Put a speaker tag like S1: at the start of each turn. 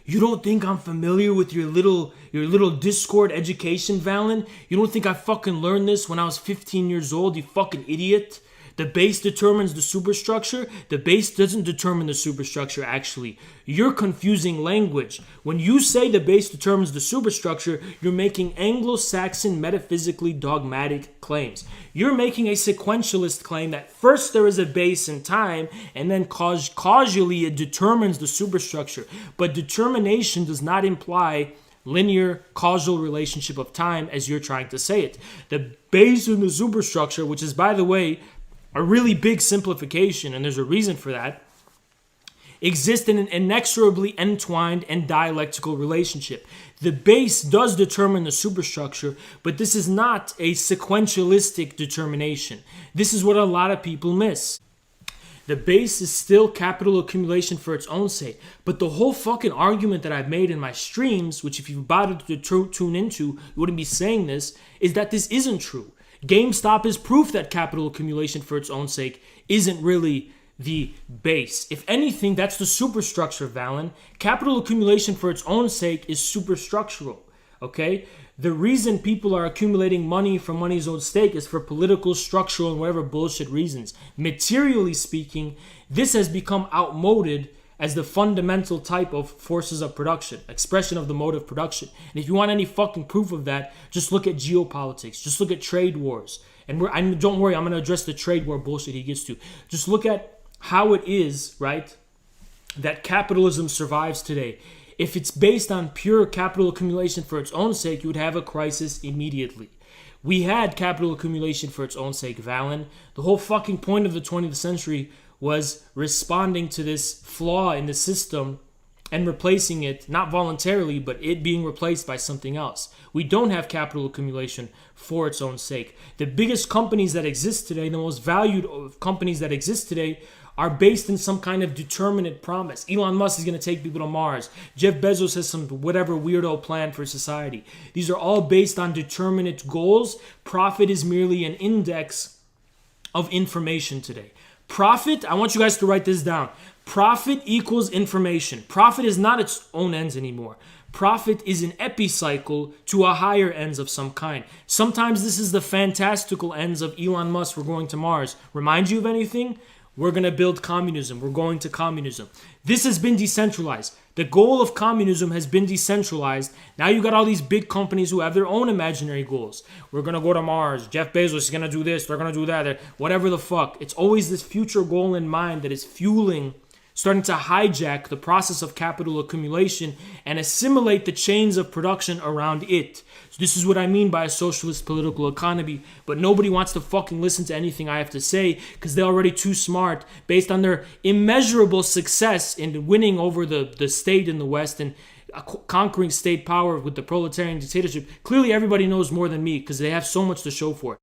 S1: You don't think I'm familiar with your little Discord education, Valen? You don't think I fucking learned this when I was 15 years old, you fucking idiot? The base determines the superstructure. The base doesn't determine the superstructure, actually. You're confusing language. When you say the base determines the superstructure, you're making Anglo-Saxon metaphysically dogmatic claims. You're making a sequentialist claim that first there is a base in time, and then causally it determines the superstructure. But determination does not imply linear causal relationship of time as you're trying to say it. The base in the superstructure, which is, by the way, a really big simplification, and there's a reason for that, exist in an inexorably entwined and dialectical relationship. The base does determine the superstructure, but this is not a sequentialistic determination. This is what a lot of people miss. The base is still capital accumulation for its own sake, but the whole fucking argument that I've made in my streams, which if you've bothered to tune into, you wouldn't be saying this, is that this isn't true. GameStop is proof that capital accumulation for its own sake isn't really the base. If anything, that's the superstructure, Valen. Capital accumulation for its own sake is superstructural, okay? The reason people are accumulating money for money's own sake is for political, structural, and whatever bullshit reasons. Materially speaking, this has become outmoded as the fundamental type of forces of production, expression of the mode of production. And if you want any fucking proof of that, just look at geopolitics. Just look at trade wars. And don't worry, I'm going to address the trade war bullshit he gets to. Just look at how it is, right, that capitalism survives today. If it's based on pure capital accumulation for its own sake, you would have a crisis immediately. We had capital accumulation for its own sake, Valen. The whole fucking point of the 20th century was responding to this flaw in the system and replacing it, not voluntarily, but it being replaced by something else. We don't have capital accumulation for its own sake. The biggest companies that exist today, the most valued companies that exist today, are based in some kind of determinate promise. Elon Musk is going to take people to Mars. Jeff Bezos has some whatever weirdo plan for society. These are all based on determinate goals. Profit is merely an index of information today. Profit, I want you guys to write this down. Profit equals information. Profit is not its own ends anymore. Profit is an epicycle to a higher ends of some kind. Sometimes this is the fantastical ends of Elon Musk. We're going to Mars. Remind you of anything? We're going to build communism. We're going to communism. This has been decentralized. The goal of communism has been decentralized. Now you got all these big companies who have their own imaginary goals. We're going to go to Mars. Jeff Bezos is going to do this. They're going to do that. Whatever the fuck. It's always this future goal in mind that is fueling, starting to hijack the process of capital accumulation and assimilate the chains of production around it. So this is what I mean by a socialist political economy, but nobody wants to fucking listen to anything I have to say because they're already too smart based on their immeasurable success in winning over the state in the West and conquering state power with the proletarian dictatorship. Clearly everybody knows more than me because they have so much to show for it.